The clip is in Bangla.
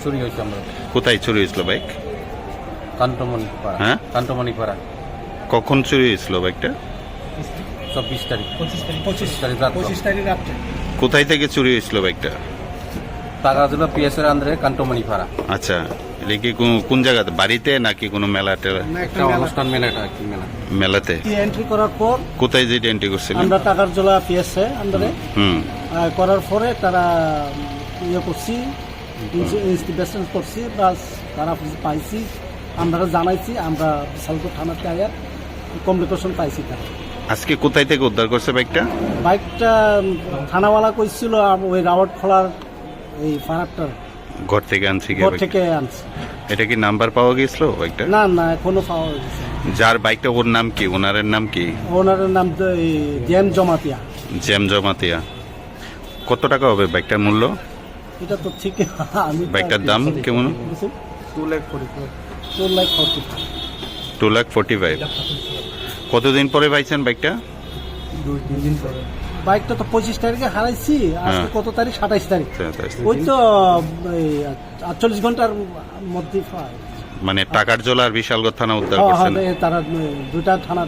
চুরি হয়েছে আমরা। কোথায় চুরি হয়েছিল বাইক? কান্টমণিপাড়া। হ্যাঁ? কান্টমণিপাড়া। কখন চুরি হয়েছিল বাইকটা? 24 তারিখ। 25 তারিখ রাত। 25 তারিখ রাত্রে। কোথায় থেকে চুরি হয়েছিল বাইকটা? টাকাগুলো পিএসের আন্ডারে কান্টমণিপাড়া। আচ্ছা, এটা কি কোন জায়গাতে, বাড়িতে নাকি কোনো মেলা টেলা? না, একটা একটা অনুষ্ঠান মেলাটা আর কি মেলা। মেলাতে। এন্ট্রি করার পর কোথায় যেটা এন্ট্রি করছিলেন? আমরা টাকার জোলা পিএসএ আন্ডারে হুম। করার পরে তারা ইয়ে করছি, ইনভেস্টিগেশন করছি, প্লাস তারা পাইছি, আমরা জানাইছি, আমরা বিশালপুর থানাতে আয়া কমিউনিকেশন পাইছি। তারা আজকে কোথায় থেকে উদ্ধার করছে বাইকটা? বাইকটা থানাওয়ালা কইছিল ওই রাওয়াট খোলার এই ফারাকটার ঘর থেকে আনছি কি ঘর বাইকটা? থেকে আনছে। এটা কি নাম্বার পাওয়া গেছিল বাইকটা? না না, এখনো পাওয়া গেছে। যার বাইকটা, ওর নাম কি, ওনারের নাম কি? ওনারের নাম তো জেম জমাতিয়া। জ্যাম জমাতিয়া। কত টাকা হবে বাইকটার মূল্য? এটা তো ঠিক আমি বাইকটার দাম কেমন? 2,45,000। 2,45,000। কতদিন পরে পাইছেন বাইকটা? 2-3 দিন পরে। বাইকটা তো 25 তারিখে হারাইছি, আজকে কত তারিখ? 27 তারিখ। ওই তো এই 48 ঘন্টার মধ্যে পাই। মানে টাকার জোলা আর বিশালগড় থানা উদ্ধার করছেন? তারা দুইটা থানা